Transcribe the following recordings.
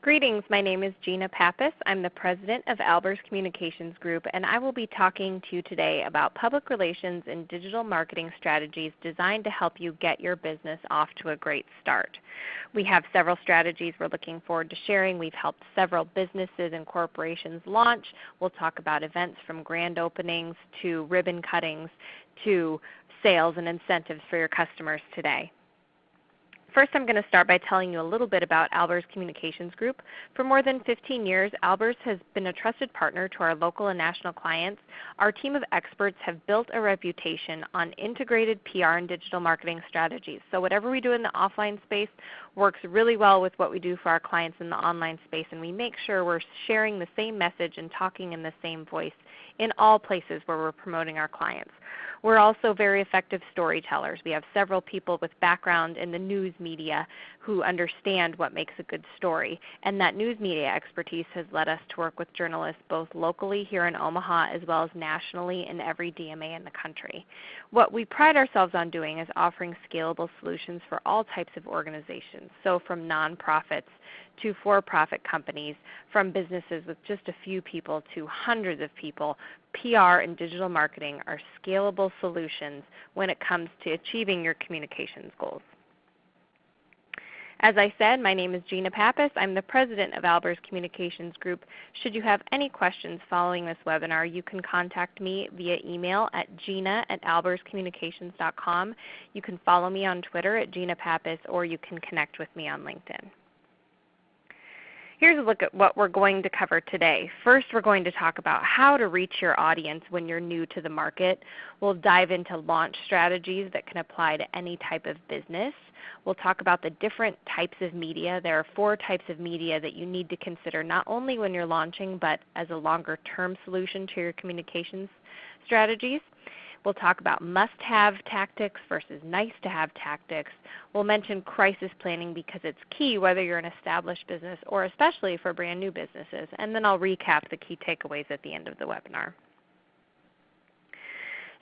Greetings, my name is Gina Pappas. I'm the President of Albers Communications Group, and I will be talking to you today about public relations and digital marketing strategies designed to help you get your business off to a great start. We have several strategies we're looking forward to sharing. We've helped several businesses and corporations launch. We'll talk about events from grand openings to ribbon cuttings to sales and incentives for your customers today. First, I'm going to start by telling you a little bit about Albers Communications Group. For more than 15 years, Albers has been a trusted partner to our local and national clients. Our team of experts have built a reputation on integrated PR and digital marketing strategies. So whatever we do in the offline space works really well with what we do for our clients in the online space, and we make sure we're sharing the same message and talking in the same voice in all places where we're promoting our clients. We're also very effective storytellers. We have several people with background in the news media who understand what makes a good story. And that news media expertise has led us to work with journalists both locally here in Omaha as well as nationally in every DMA in the country. What we pride ourselves on doing is offering scalable solutions for all types of organizations. So from nonprofits to for-profit companies, from businesses with just a few people to hundreds of people, PR and digital marketing are scalable solutions when it comes to achieving your communications goals. As I said, my name is Gina Pappas. I'm the President of Albers Communications Group. Should you have any questions following this webinar, you can contact me via email at gina@alberscommunications.com. You can follow me on Twitter at Gina Pappas, or you can connect with me on LinkedIn. Here's a look at what we're going to cover today. First, we're going to talk about how to reach your audience when you're new to the market. We'll dive into launch strategies that can apply to any type of business. We'll talk about the different types of media. There are 4 types of media that you need to consider not only when you're launching but as a longer-term solution to your communications strategies. We'll talk about must-have tactics versus nice-to-have tactics. We'll mention crisis planning because it's key whether you're an established business or especially for brand new businesses. And then I'll recap the key takeaways at the end of the webinar.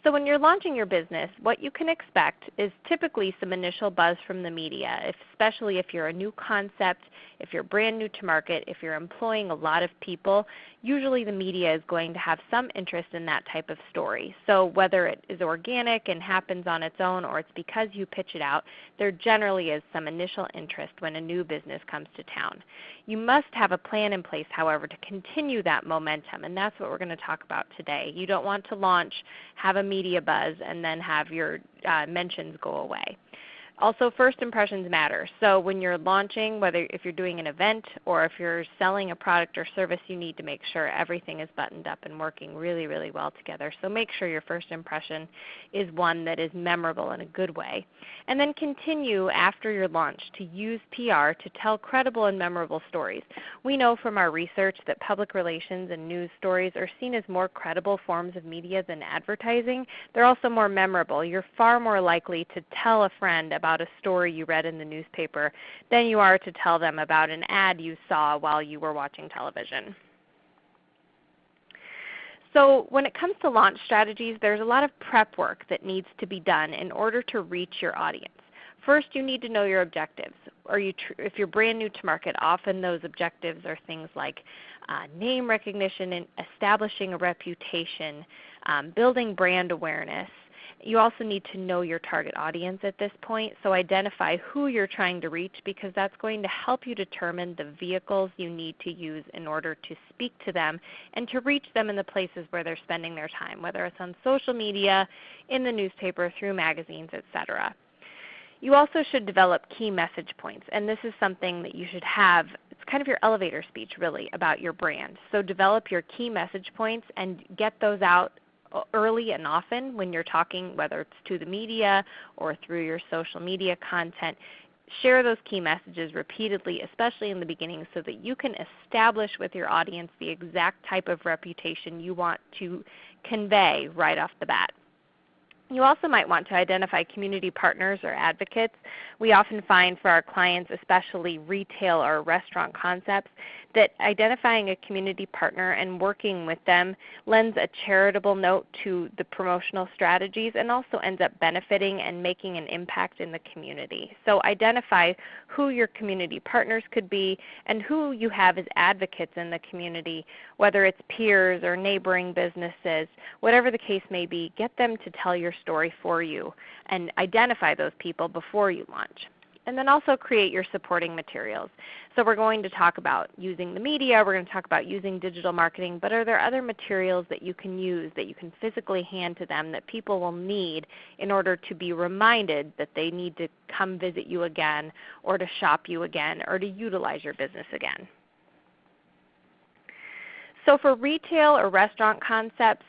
So when you're launching your business, what you can expect is typically some initial buzz from the media, especially if you're a new concept, if you're brand new to market, if you're employing a lot of people. Usually the media is going to have some interest in that type of story. So whether it is organic and happens on its own or it's because you pitch it out, there generally is some initial interest when a new business comes to town. You must have a plan in place, however, to continue that momentum, and that's what we're going to talk about today. You don't want to launch, have a media buzz, and then have your mentions go away. Also, first impressions matter. So when you're launching, whether if you're doing an event or if you're selling a product or service, you need to make sure everything is buttoned up and working really, really well together. So make sure your first impression is one that is memorable in a good way. And then continue after your launch to use PR to tell credible and memorable stories. We know from our research that public relations and news stories are seen as more credible forms of media than advertising. They're also more memorable. You're far more likely to tell a friend about a story you read in the newspaper than you are to tell them about an ad you saw while you were watching television. So when it comes to launch strategies, there's a lot of prep work that needs to be done in order to reach your audience. First, you need to know your objectives. If you're brand new to market, often those objectives are things like name recognition and establishing a reputation, building brand awareness. You also need to know your target audience at this point, so identify who you're trying to reach because that's going to help you determine the vehicles you need to use in order to speak to them and to reach them in the places where they're spending their time, whether it's on social media, in the newspaper, through magazines, etc. You also should develop key message points, and this is something that you should have. It's kind of your elevator speech really about your brand. So develop your key message points and get those out early and often when you're talking, whether it's to the media or through your social media content. Share those key messages repeatedly, especially in the beginning, so that you can establish with your audience the exact type of reputation you want to convey right off the bat. You also might want to identify community partners or advocates. We often find for our clients, especially retail or restaurant concepts, that identifying a community partner and working with them lends a charitable note to the promotional strategies and also ends up benefiting and making an impact in the community. So identify who your community partners could be and who you have as advocates in the community, whether it's peers or neighboring businesses, whatever the case may be. Get them to tell your story for you and identify those people before you launch. And then also create your supporting materials. So we're going to talk about using the media, we're going to talk about using digital marketing, but are there other materials that you can use that you can physically hand to them that people will need in order to be reminded that they need to come visit you again or to shop you again or to utilize your business again? So for retail or restaurant concepts,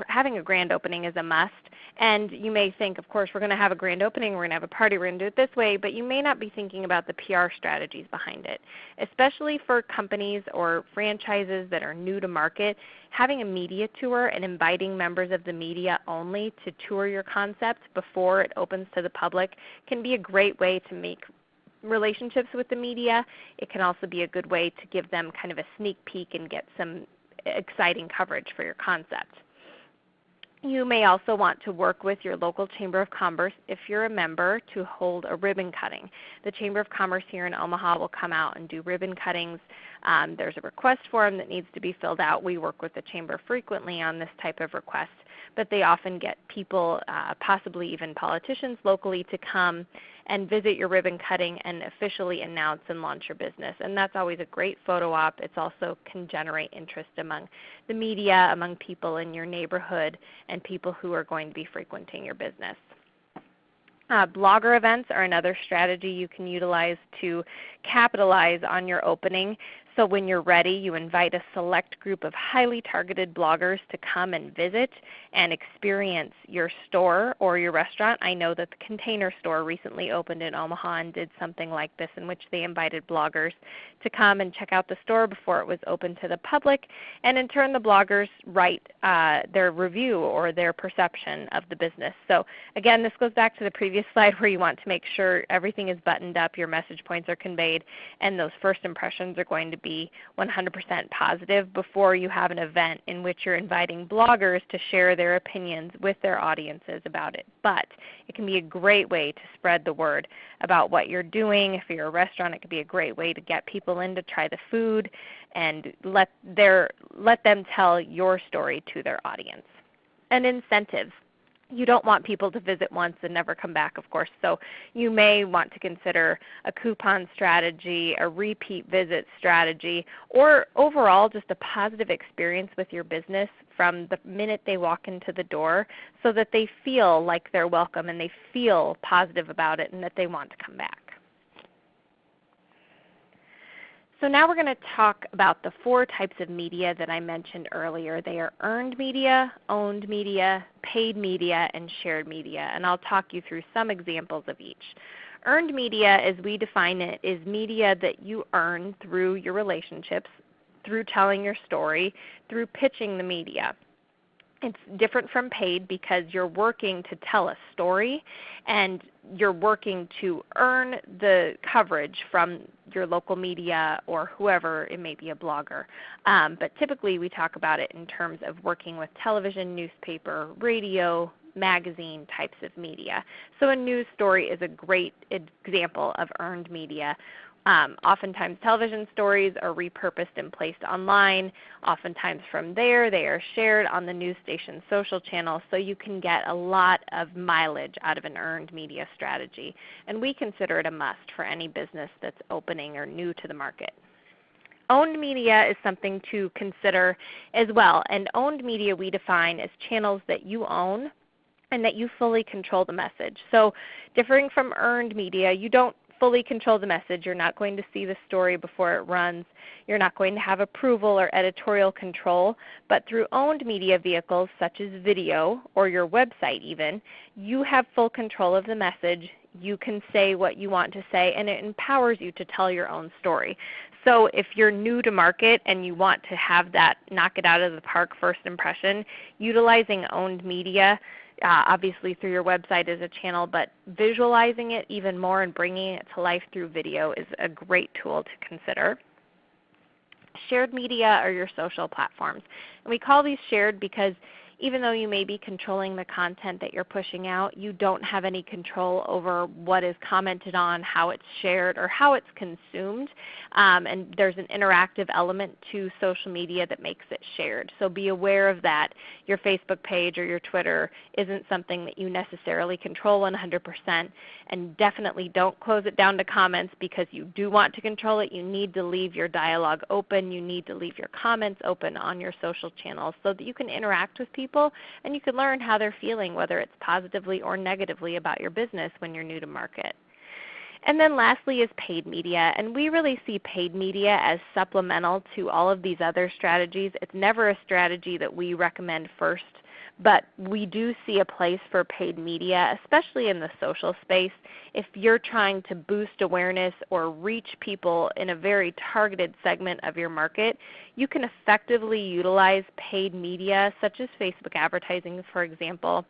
having a grand opening is a must. And you may think, of course, we're going to have a grand opening, we're going to have a party, we're going to do it this way, but you may not be thinking about the PR strategies behind it. Especially for companies or franchises that are new to market, having a media tour and inviting members of the media only to tour your concept before it opens to the public can be a great way to make relationships with the media. It can also be a good way to give them kind of a sneak peek and get some exciting coverage for your concept. You may also want to work with your local Chamber of Commerce, if you're a member, to hold a ribbon cutting. The Chamber of Commerce here in Omaha will come out and do ribbon cuttings. There's a request form that needs to be filled out. We work with the Chamber frequently on this type of request, but they often get people, possibly even politicians locally, to come and visit your ribbon cutting and officially announce and launch your business. And that's always a great photo op. It also can generate interest among the media, among people in your neighborhood, and people who are going to be frequenting your business. Blogger events are another strategy you can utilize to capitalize on your opening. So when you're ready, you invite a select group of highly targeted bloggers to come and visit and experience your store or your restaurant. I know that the Container Store recently opened in Omaha and did something like this, in which they invited bloggers to come and check out the store before it was open to the public, and in turn the bloggers write their review or their perception of the business. So again, this goes back to the previous slide where you want to make sure everything is buttoned up, your message points are conveyed, and those first impressions are going to be 100% positive before you have an event in which you're inviting bloggers to share their opinions with their audiences about it. But it can be a great way to spread the word about what you're doing. If you're a restaurant, it could be a great way to get people in to try the food and let them tell your story to their audience. And incentives. You don't want people to visit once and never come back, of course, so you may want to consider a coupon strategy, a repeat visit strategy, or overall just a positive experience with your business from the minute they walk into the door, so that they feel like they're welcome and they feel positive about it and that they want to come back. So now we're going to talk about the 4 types of media that I mentioned earlier. They are earned media, owned media, paid media, and shared media. And I'll talk you through some examples of each. Earned media, as we define it, is media that you earn through your relationships, through telling your story, through pitching the media. It's different from paid because you're working to tell a story and you're working to earn the coverage from your local media or whoever, it may be a blogger. But typically we talk about it in terms of working with television, newspaper, radio, magazine types of media. So a news story is a great example of earned media. Oftentimes television stories are repurposed and placed online. Oftentimes from there they are shared on the news station's social channel, so you can get a lot of mileage out of an earned media strategy. And we consider it a must for any business that's opening or new to the market. Owned media is something to consider as well. And owned media we define as channels that you own and that you fully control the message. So differing from earned media, you don't fully control the message. You're not going to see the story before it runs. You're not going to have approval or editorial control. But through owned media vehicles such as video or your website even, you have full control of the message. You can say what you want to say, and it empowers you to tell your own story. So if you're new to market and you want to have that knock it out of the park first impression, utilizing owned media obviously through your website as a channel, but visualizing it even more and bringing it to life through video is a great tool to consider. Shared media are your social platforms. And we call these shared because even though you may be controlling the content that you're pushing out, you don't have any control over what is commented on, how it's shared, or how it's consumed. And there's an interactive element to social media that makes it shared. So be aware of that. Your Facebook page or your Twitter isn't something that you necessarily control 100%. And definitely don't close it down to comments because you do want to control it. You need to leave your dialogue open. You need to leave your comments open on your social channels so that you can interact with people and you can learn how they're feeling, whether it's positively or negatively about your business when you're new to market. And then lastly is paid media. And we really see paid media as supplemental to all of these other strategies. It's never a strategy that we recommend first, but we do see a place for paid media, especially in the social space. If you're trying to boost awareness or reach people in a very targeted segment of your market, you can effectively utilize paid media such as Facebook advertising, for example,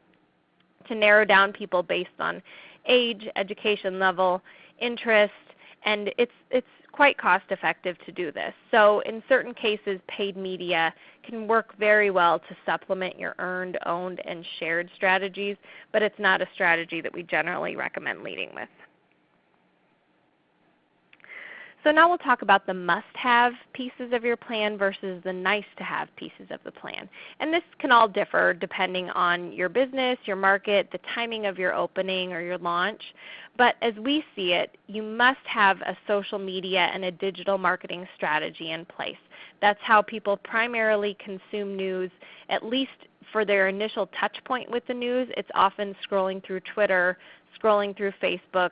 to narrow down people based on age, education level, interest, and it's quite cost effective to do this. So in certain cases, paid media can work very well to supplement your earned, owned, and shared strategies, but it's not a strategy that we generally recommend leading with. So now we'll talk about the must-have pieces of your plan versus the nice-to-have pieces of the plan. And this can all differ depending on your business, your market, the timing of your opening or your launch. But as we see it, you must have a social media and a digital marketing strategy in place. That's how people primarily consume news, at least for their initial touch point with the news. It's often scrolling through Twitter, scrolling through Facebook,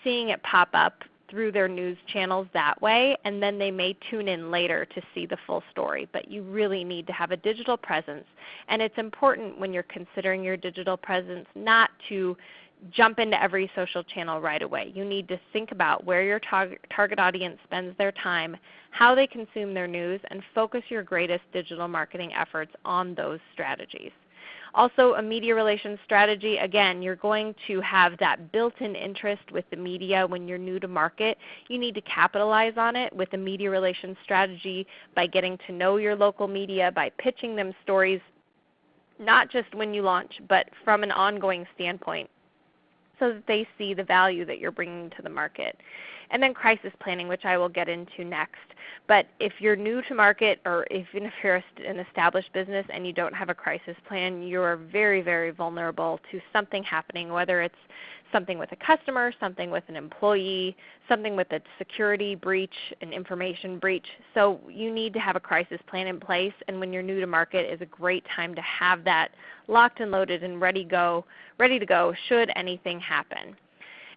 seeing it pop up through their news channels that way, and then they may tune in later to see the full story. But you really need to have a digital presence. And it's important when you're considering your digital presence not to jump into every social channel right away. You need to think about where your target audience spends their time, how they consume their news, and focus your greatest digital marketing efforts on those strategies. Also, a media relations strategy, again, you're going to have that built-in interest with the media when you're new to market. You need to capitalize on it with a media relations strategy by getting to know your local media, by pitching them stories, not just when you launch, but from an ongoing standpoint, so that they see the value that you're bringing to the market. And then crisis planning, which I will get into next. But if you're new to market, or even if you're an established business and you don't have a crisis plan, you are very, very vulnerable to something happening, whether it's something with a customer, something with an employee, something with a security breach, an information breach. So you need to have a crisis plan in place, and when you're new to market is a great time to have that locked and loaded and ready to go should anything happen.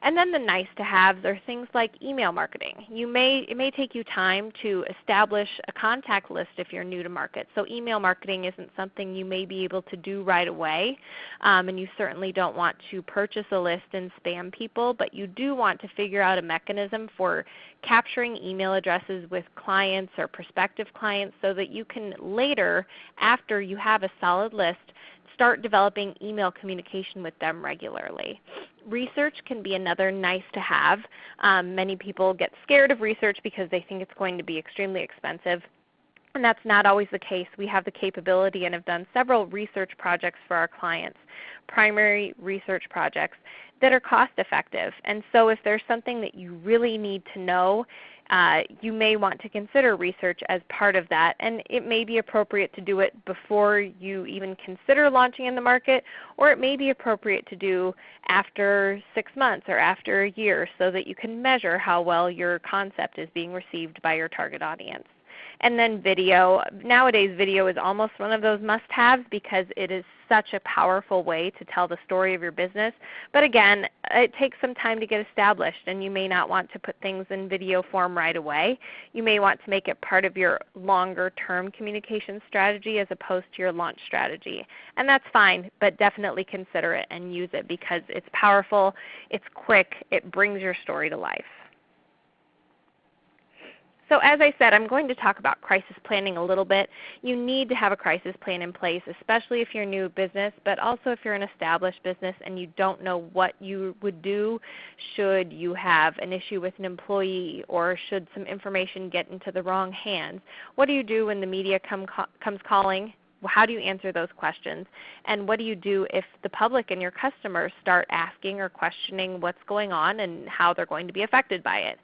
And then the nice to haves are things like email marketing. It may take you time to establish a contact list if you're new to market. So email marketing isn't something you may be able to do right away, and you certainly don't want to purchase a list and spam people, but you do want to figure out a mechanism for capturing email addresses with clients or prospective clients so that you can later, after you have a solid list, start developing email communication with them regularly. Research can be another nice to have. Many people get scared of research because they think it's going to be extremely expensive. And that's not always the case. We have the capability and have done several research projects for our clients, primary research projects that are cost effective. And so if there's something that you really need to know, you may want to consider research as part of that, and it may be appropriate to do it before you even consider launching in the market, or it may be appropriate to do after 6 months or after a year so that you can measure how well your concept is being received by your target audience. And then video. Nowadays video is almost one of those must-haves because it is such a powerful way to tell the story of your business. But again, it takes some time to get established, and you may not want to put things in video form right away. You may want to make it part of your longer-term communication strategy as opposed to your launch strategy. And that's fine, but definitely consider it and use it because it's powerful, it's quick, it brings your story to life. So as I said, I'm going to talk about crisis planning a little bit. You need to have a crisis plan in place, especially if you're a new business, but also if you're an established business and you don't know what you would do should you have an issue with an employee or should some information get into the wrong hands. What do you do when the media comes calling? How do you answer those questions? And what do you do if the public and your customers start asking or questioning what's going on and how they're going to be affected by it?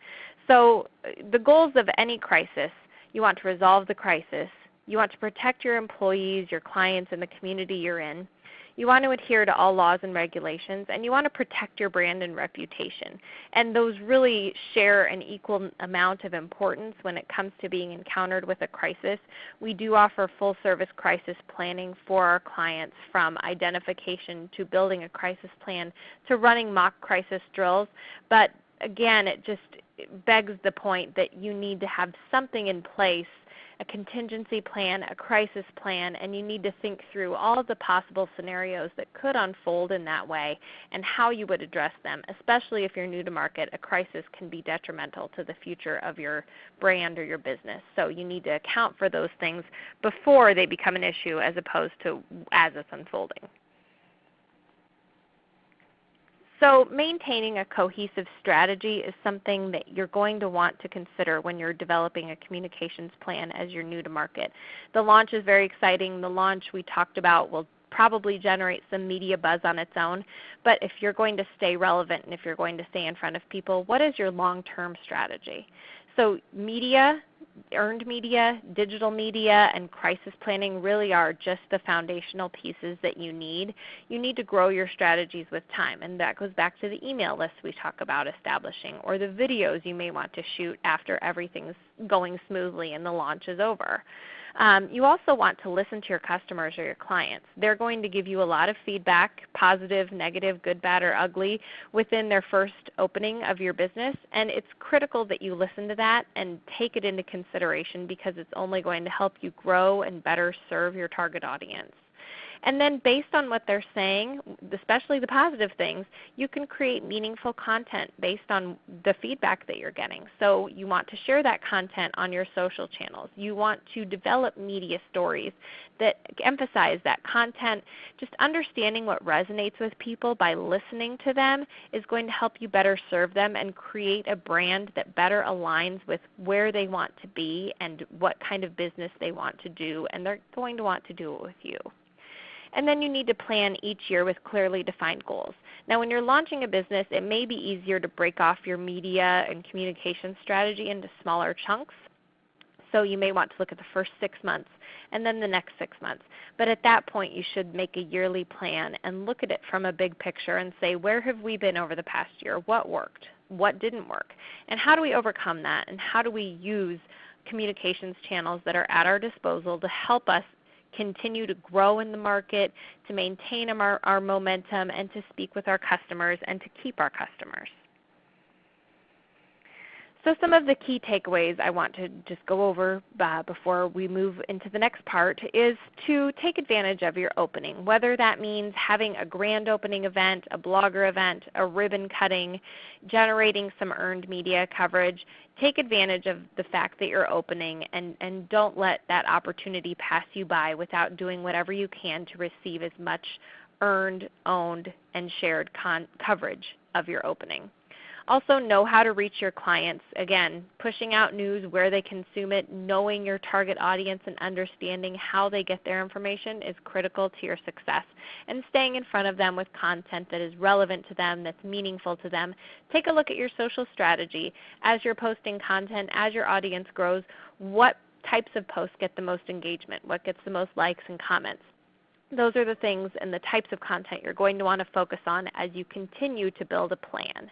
So the goals of any crisis, you want to resolve the crisis. You want to protect your employees, your clients, and the community you're in. You want to adhere to all laws and regulations, and you want to protect your brand and reputation. And those really share an equal amount of importance when it comes to being encountered with a crisis. We do offer full service crisis planning for our clients, from identification to building a crisis plan to running mock crisis drills. But again, it just begs the point that you need to have something in place, a contingency plan, a crisis plan, and you need to think through all of the possible scenarios that could unfold in that way and how you would address them. Especially if you're new to market, a crisis can be detrimental to the future of your brand or your business. So you need to account for those things before they become an issue as opposed to as it's unfolding. So maintaining a cohesive strategy is something that you're going to want to consider when you're developing a communications plan as you're new to market. The launch is very exciting. The launch we talked about will probably generate some media buzz on its own. But if you're going to stay relevant and if you're going to stay in front of people, what is your long-term strategy? So media, earned media, digital media, and crisis planning really are just the foundational pieces that you need. You need to grow your strategies with time, and that goes back to the email list we talk about establishing, or the videos you may want to shoot after everything's going smoothly and the launch is over. You also want to listen to your customers or your clients. They're going to give you a lot of feedback, positive, negative, good, bad, or ugly, within their first opening of your business, and it's critical that you listen to that and take it into consideration because it's only going to help you grow and better serve your target audience. And then based on what they're saying, especially the positive things, you can create meaningful content based on the feedback that you're getting. So you want to share that content on your social channels. You want to develop media stories that emphasize that content. Just understanding what resonates with people by listening to them is going to help you better serve them and create a brand that better aligns with where they want to be and what kind of business they want to do, and they're going to want to do it with you. And then you need to plan each year with clearly defined goals. Now when you're launching a business, it may be easier to break off your media and communication strategy into smaller chunks. So you may want to look at the first 6 months and then the next 6 months. But at that point you should make a yearly plan and look at it from a big picture and say, where have we been over the past year? What worked? What didn't work? And how do we overcome that? And how do we use communications channels that are at our disposal to help us continue to grow in the market, to maintain our momentum, and to speak with our customers and to keep our customers. So some of the key takeaways I want to just go over before we move into the next part is to take advantage of your opening, whether that means having a grand opening event, a blogger event, a ribbon cutting, generating some earned media coverage. Take advantage of the fact that you're opening and don't let that opportunity pass you by without doing whatever you can to receive as much earned, owned, and shared coverage of your opening. Also know how to reach your clients. Again, pushing out news where they consume it, knowing your target audience and understanding how they get their information is critical to your success. And staying in front of them with content that is relevant to them, that's meaningful to them. Take a look at your social strategy. As you're posting content, as your audience grows, what types of posts get the most engagement? What gets the most likes and comments? Those are the things and the types of content you're going to want to focus on as you continue to build a plan.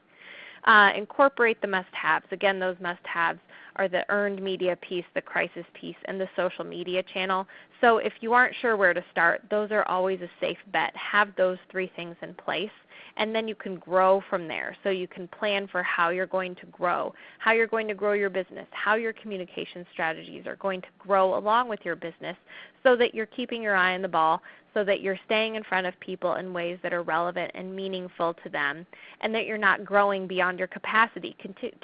Incorporate the must-haves. Again, those must-haves are the earned media piece, the crisis piece, and the social media channel. So if you aren't sure where to start, those are always a safe bet. Have those 3 things in place, and then you can grow from there. So you can plan for how you're going to grow your business, how your communication strategies are going to grow along with your business so that you're keeping your eye on the ball, so that you're staying in front of people in ways that are relevant and meaningful to them, and that you're not growing beyond your capacity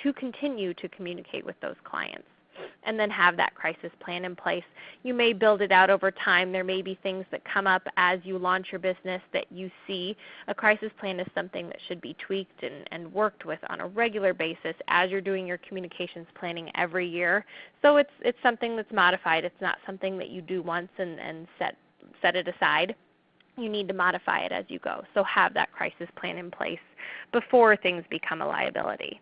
to continue to communicate with those clients. and then have that crisis plan in place. You may build it out over time. There may be things that come up as you launch your business that you see. A crisis plan is something that should be tweaked and worked with on a regular basis as you're doing your communications planning every year. So it's something that's modified. It's not something that you do once and set it aside. You need to modify it as you go. So have that crisis plan in place before things become a liability.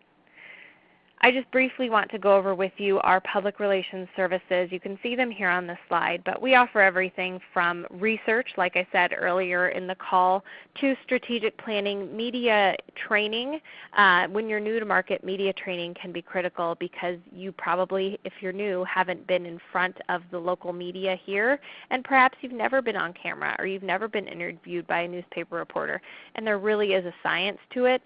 I just briefly want to go over with you our public relations services. You can see them here on this slide, but we offer everything from research, like I said earlier in the call, to strategic planning, media training. When you're new to market, media training can be critical because you probably, if you're new, haven't been in front of the local media here, and perhaps you've never been on camera or you've never been interviewed by a newspaper reporter, and there really is a science to it.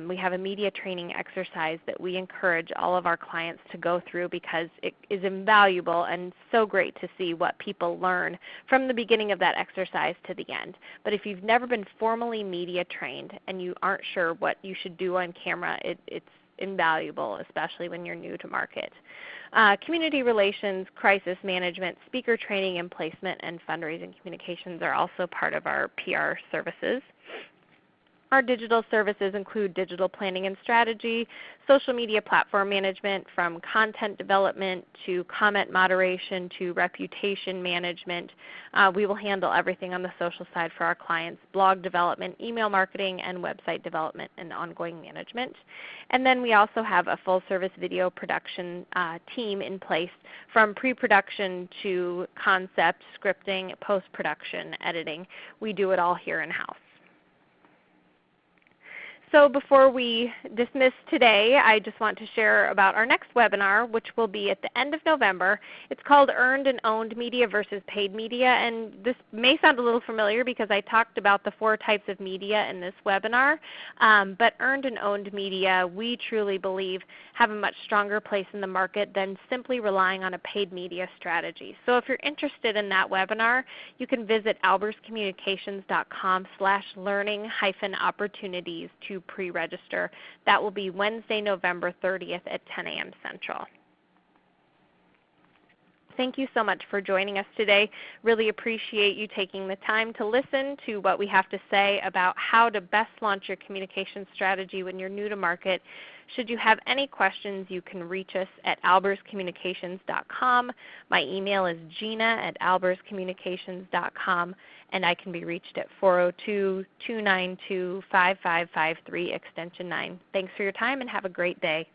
We have a media training exercise that we encourage all of our clients to go through because it is invaluable and so great to see what people learn from the beginning of that exercise to the end. But if you've never been formally media trained and you aren't sure what you should do on camera, it's invaluable, especially when you're new to market. Community relations, crisis management, speaker training and placement, and fundraising communications are also part of our PR services. Our digital services include digital planning and strategy, social media platform management, from content development to comment moderation to reputation management. We will handle everything on the social side for our clients: blog development, email marketing, and website development and ongoing management. And then we also have a full-service video production team in place, from pre-production to concept, scripting, post-production, editing. We do it all here in-house. So before we dismiss today, I just want to share about our next webinar, which will be at the end of November. It's called Earned and Owned Media versus Paid Media, and this may sound a little familiar because I talked about the 4 types of media in this webinar. But earned and owned media, we truly believe, have a much stronger place in the market than simply relying on a paid media strategy. So if you're interested in that webinar, you can visit alberscommunications.com/learning-opportunities to pre-register. That will be Wednesday, November 30th at 10 a.m. Central. Thank you so much for joining us today. Really appreciate you taking the time to listen to what we have to say about how to best launch your communication strategy when you're new to market. Should you have any questions, you can reach us at alberscommunications.com. My email is gina@alberscommunications.com, and I can be reached at 402-292-5553 extension 9. Thanks for your time and have a great day.